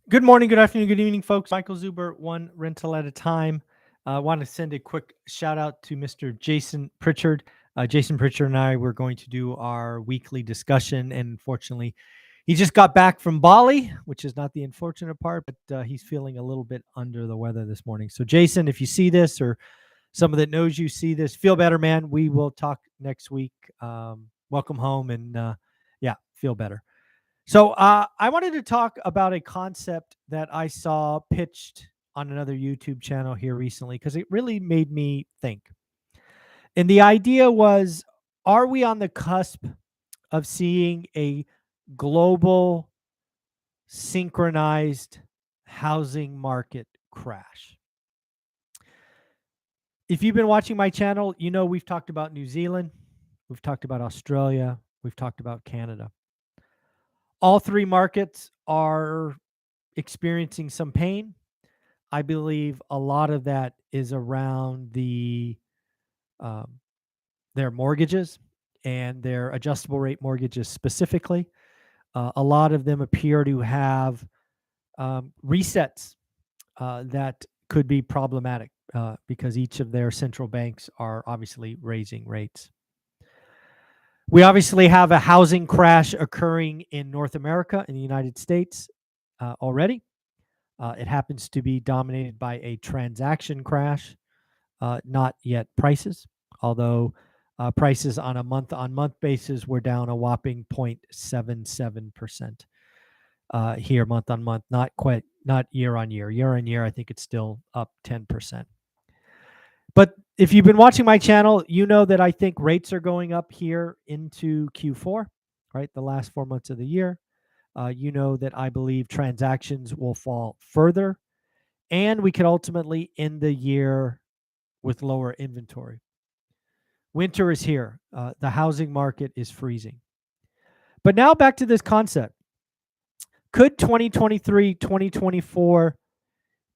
Good morning, good afternoon, good evening, folks. Michael Zuber, one rental at a time. I want to send a quick shout out to Mr. Jason Pritchard. Jason Pritchard and I were going to do our weekly discussion, and unfortunately, he just got back from Bali, which is not the unfortunate part, but he's feeling a little bit under the weather this morning. So, Jason, if you see this or someone that knows you see this, feel better, man. We will talk next week. Welcome home, and yeah, feel better. So I wanted to talk about a concept that I saw pitched on another YouTube channel here recently because it really made me think. And the idea was, are we on the cusp of seeing a global synchronized housing market crash? If you've been watching my channel, you know we've talked about New Zealand, we've talked about Australia, we've talked about Canada. All three markets are experiencing some pain. I believe a lot of that is around um, their mortgages and their adjustable rate mortgages specifically. A lot of them appear to have resets that could be problematic because each of their central banks are obviously raising rates. We obviously have a housing crash occurring in North America, in the United States already. It happens to be dominated by a transaction crash, not yet prices, although prices on a month-on-month basis were down a whopping 0.77% here month-on-month, not year-on-year. Year-on-year, I think it's still up 10%. But if you've been watching my channel, you know that I think rates are going up here into Q4, right? The last 4 months of the year. You know that I believe transactions will fall further, and we could ultimately end the year with lower inventory. Winter is here. The housing market is freezing. But now back to this concept. Could 2023, 2024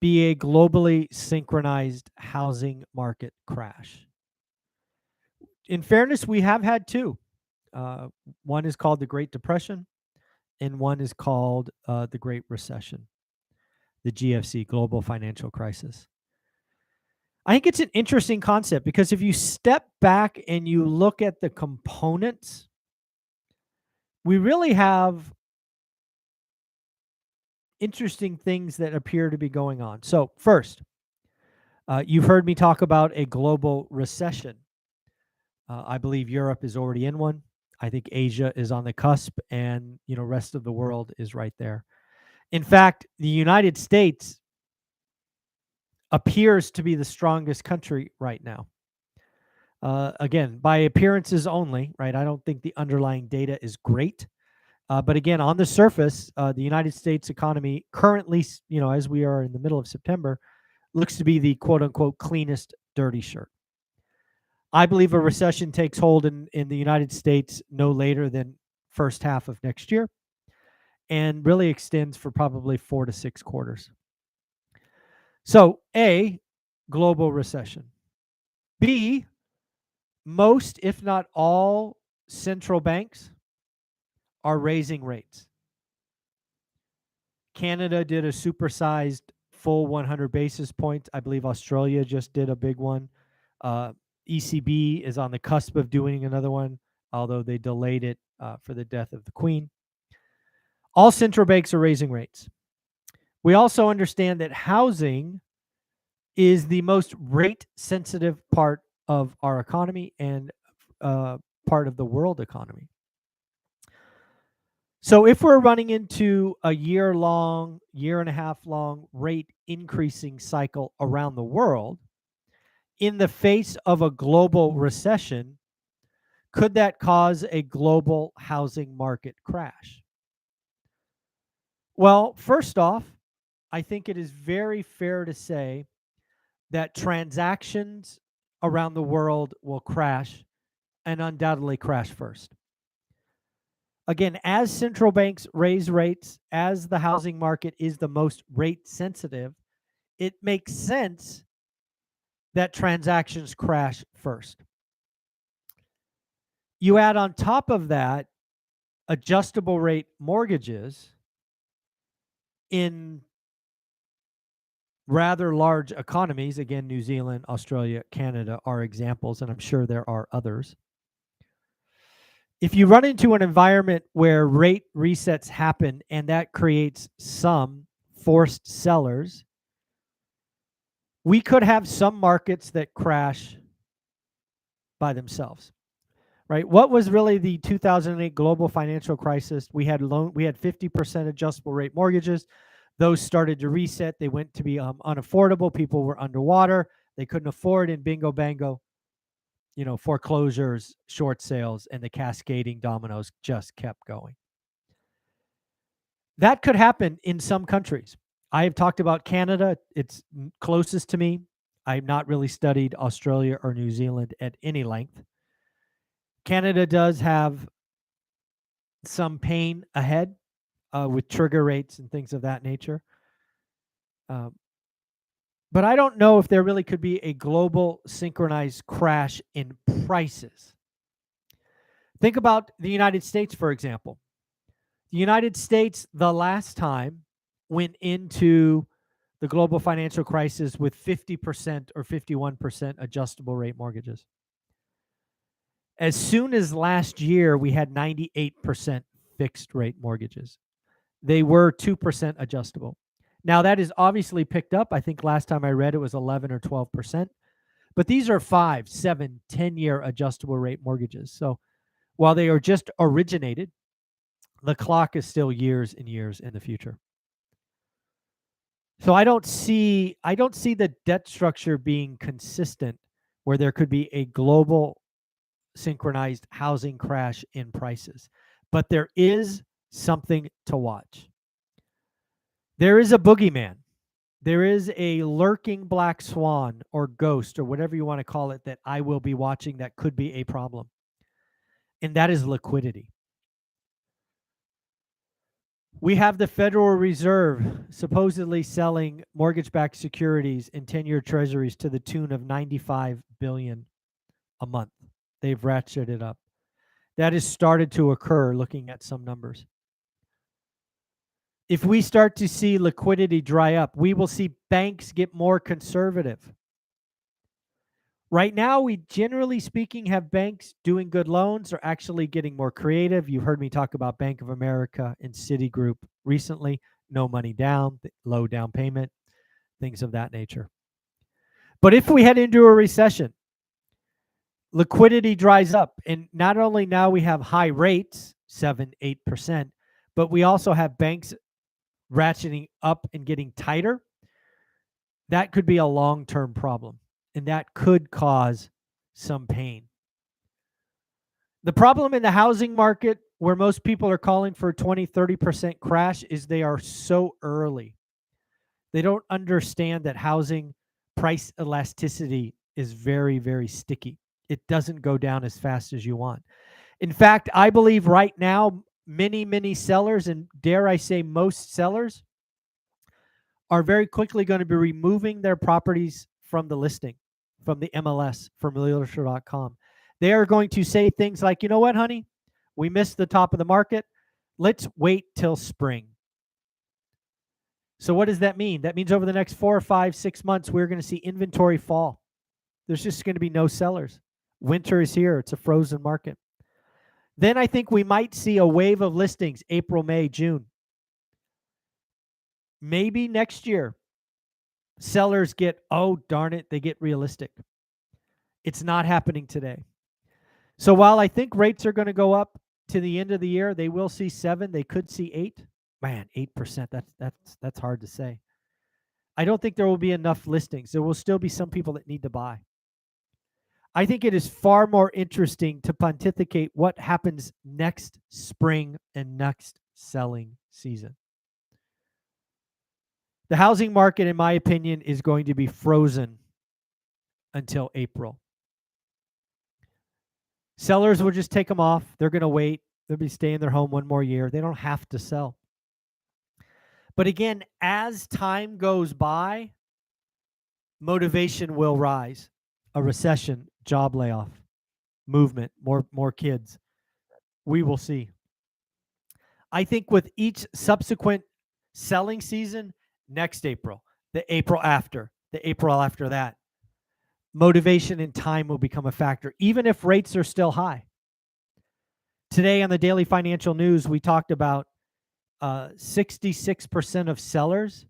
be a globally synchronized housing market crash? In fairness, we have had two. One is called the Great Depression, and one is called the Great Recession, the GFC, Global Financial Crisis. I think it's an interesting concept because if you step back and you look at the components, we really have interesting things that appear to be going on. So, first, you've heard me talk about a global recession. I believe Europe is already in one. I think Asia is on the cusp, and rest of the world is right there. In fact, the United States appears to be the strongest country right now. Again, by appearances only, right? I don't think the underlying data is great. But again, on the surface, the United States economy currently, as we are in the middle of September, looks to be the quote unquote cleanest dirty shirt. I believe a recession takes hold in the United States no later than first half of next year and really extends for probably 4 to 6 quarters. So, A, global recession. B, most, if not all, central banks are raising rates. Canada did a supersized full 100 basis points. I believe Australia just did a big one. ECB is on the cusp of doing another one, although they delayed it for the death of the Queen. All central banks are raising rates. We also understand that housing is the most rate-sensitive part of our economy and part of the world economy. So if we're running into a year and a half long rate increasing cycle around the world, in the face of a global recession, could that cause a global housing market crash? Well, first off, I think it is very fair to say that transactions around the world will crash and undoubtedly crash first. Again, as central banks raise rates, as the housing market is the most rate sensitive, it makes sense that transactions crash first. You add on top of that adjustable rate mortgages, in rather large economies, again, New Zealand, Australia, Canada are examples, and I'm sure there are others. If you run into an environment where rate resets happen and that creates some forced sellers, we could have some markets that crash by themselves, right? What was really the 2008 global financial crisis? We had 50% adjustable rate mortgages. Those started to reset. They went to be unaffordable. People were underwater. They couldn't afford, and bingo bango, foreclosures, short sales, and the cascading dominoes just kept going. That could happen in some countries. I have talked about Canada. It's closest to me. I've not really studied Australia or New Zealand at any length. Canada does have some pain ahead with trigger rates and things of that nature. But I don't know if there really could be a global synchronized crash in prices. Think about the United States, for example. The United States, the last time, went into the global financial crisis with 50% or 51% adjustable rate mortgages. As soon as last year, we had 98% fixed rate mortgages. They were 2% adjustable. Now, that is obviously picked up. I think last time I read it was 11 or 12%. But these are 5, 7, 10-year adjustable rate mortgages. So while they are just originated, the clock is still years and years in the future. So I don't see the debt structure being consistent where there could be a global synchronized housing crash in prices. But there is something to watch. There is a boogeyman. There is a lurking black swan or ghost or whatever you want to call it that I will be watching that could be a problem. And that is liquidity. We have the Federal Reserve supposedly selling mortgage-backed securities and 10-year treasuries to the tune of $95 billion a month. They've ratcheted up. That has started to occur looking at some numbers. If we start to see liquidity dry up, we will see banks get more conservative. Right now, we generally speaking have banks doing good loans or actually getting more creative. You heard me talk about Bank of America and Citigroup recently. No money down, low down payment, things of that nature. But if we head into a recession, liquidity dries up. And not only now we have high rates, 7, 8%, but we also have banks ratcheting up and getting tighter. That could be a long-term problem, and that could cause some pain. The problem in the housing market where most people are calling for a 20, 30% crash is they are so early. They don't understand that housing price elasticity is very, very sticky. It doesn't go down as fast as you want. In fact, I believe right now, many sellers, and dare I say most sellers, are very quickly going to be removing their properties from the listing, from the MLS, from realtor.com. They are going to say things like, you know what, honey? We missed the top of the market. Let's wait till spring. So what does that mean? That means over the next 4 or 5, 6 months, we're going to see inventory fall. There's just going to be no sellers. Winter is here. It's a frozen market. Then I think we might see a wave of listings April, May, June. Maybe next year, sellers get, oh, darn it, they get realistic. It's not happening today. So while I think rates are going to go up to the end of the year, they will see 7, they could see 8. Man, 8%, that's hard to say. I don't think there will be enough listings. There will still be some people that need to buy. I think it is far more interesting to pontificate what happens next spring and next selling season. The housing market, in my opinion, is going to be frozen until April. Sellers will just take them off. They're going to wait. They'll be staying in their home one more year. They don't have to sell. But again, as time goes by, motivation will rise. A recession, job layoff, movement, more kids. We will see. I think with each subsequent Selling season next April, the April after, the April after that. Motivation and time will become a factor, even if rates are still high. Today on the Daily Financial News, we talked about 66% of sellers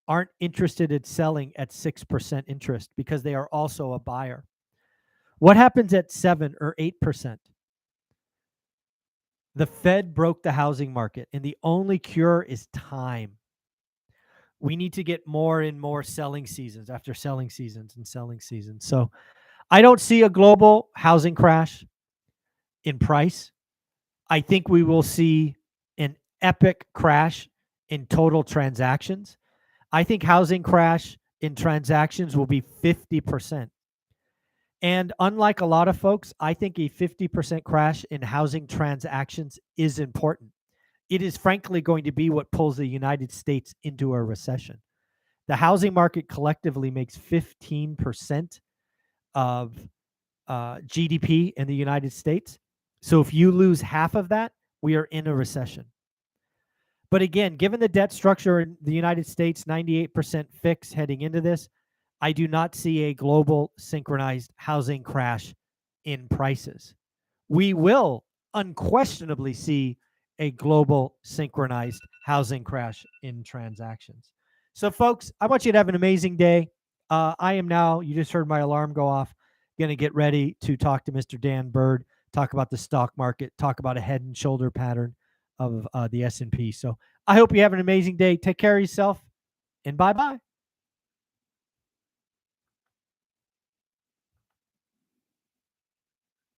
aren't interested in selling at 6% interest because they are also a buyer. What happens at 7 or 8%? The Fed broke the housing market, and the only cure is time. We need to get more and more selling seasons after selling seasons and selling seasons. So I don't see a global housing crash in price. I think we will see an epic crash in total transactions. I think housing crash in transactions will be 50%. And unlike a lot of folks, I think a 50% crash in housing transactions is important. It is frankly going to be what pulls the United States into a recession. The housing market collectively makes 15% of GDP in the United States. So if you lose half of that, we are in a recession. But again, given the debt structure in the United States, 98% fixed heading into this, I do not see a global synchronized housing crash in prices. We will unquestionably see a global synchronized housing crash in transactions. So folks, I want you to have an amazing day. I am now, you just heard my alarm go off, going to get ready to talk to Mr. Dan Bird, talk about the stock market, talk about a head and shoulder pattern of the S&P. So I hope you have an amazing day. Take care of yourself, and bye-bye.